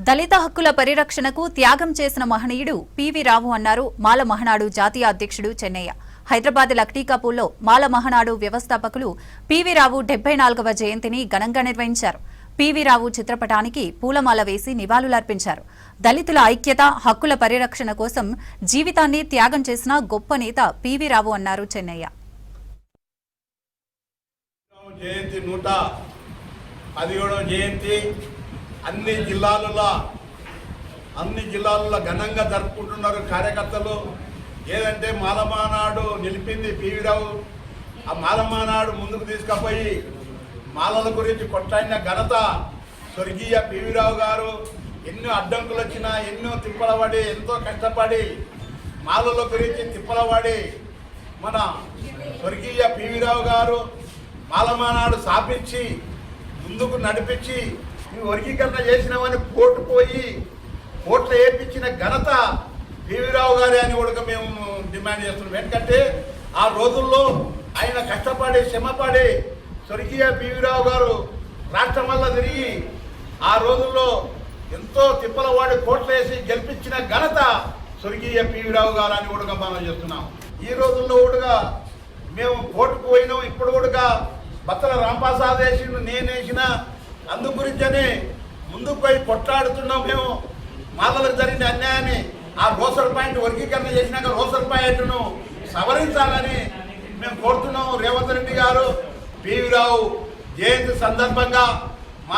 దళిత హక్కుల పరిరక్షణకు త్యాగం చేసిన మహనీయుడు పివి రావు అన్నారు మాల మహనాడు జాతీయ అధ్యక్షుడు చెన్నయ్య. హైదరాబాద్ లక్టీకాపూర్లో మాల మహనాడు వ్యవస్థాపకులు పివి రావు 74వ జయంతిని ఘనంగా నిర్వహించారు. పివి రావు చిత్రపటానికి పూలమాల వేసి నివాళులర్పించారు. దళితుల ఐక్యత, హక్కుల పరిరక్షణ కోసం జీవితాన్ని త్యాగం చేసిన గొప్ప నేత పివి రావు అన్నారు చెన్నయ్య. జయంతి 117వ జయంతి అన్ని జిల్లాలలో ఘనంగా జరుపుకుంటున్నారు కార్యకర్తలు. ఏదంటే మాలమానాడు నిలిపింది పివి రావు. ఆ మాలమానాడు ముందుకు తీసుకుపోయి మాలల గురించి కొట్లాడిన ఘనత స్వర్గీయ పివి రావు గారు. ఎన్నో అడ్డంకులు వచ్చినా, ఎన్నో తిప్పలపడి, ఎంతో కష్టపడి మాలల గురించి తిప్పలపడి మన స్వర్గీయ పివి రావు గారు మాలమానాడు స్థాపించి ముందుకు నడిపించి వర్గీకరణ చేసినామని కోర్టు పోయి కోర్టులో వేయించిన ఘనత పివి రావు గారే అని కూడా మేము డిమాండ్ చేస్తున్నాం. ఎందుకంటే ఆ రోజుల్లో ఆయన కష్టపడి శ్రమపడి స్వర్గీయ పివి రావు గారు రాష్ట్రం వల్ల తిరిగి ఆ రోజుల్లో ఎంతో తిప్పల వాడి కోట్లు వేసి గెలిపించిన ఘనత స్వర్గీయ పివి రావు గారు అని కూడా మనం చేస్తున్నాం. ఈ రోజుల్లో కూడా మేము కోర్టుకు పోయినాం. ఇప్పుడు కూడా బత్తల రాంప్రసాద్ వేసిండు, నేను వేసిన అందు గురించని ముందుకు పోయి కొట్లాడుతున్నాం. మేము మాలలకు జరిగిన అన్యాయాన్ని ఆ రోసర్ పాయింట్ వర్గీకరణ చేసినాక రోసర్ పాయింట్ను సవరించాలని మేము కోరుతున్నాం. రేవంత్ రెడ్డి గారు పివి రావు జయంతి సందర్భంగా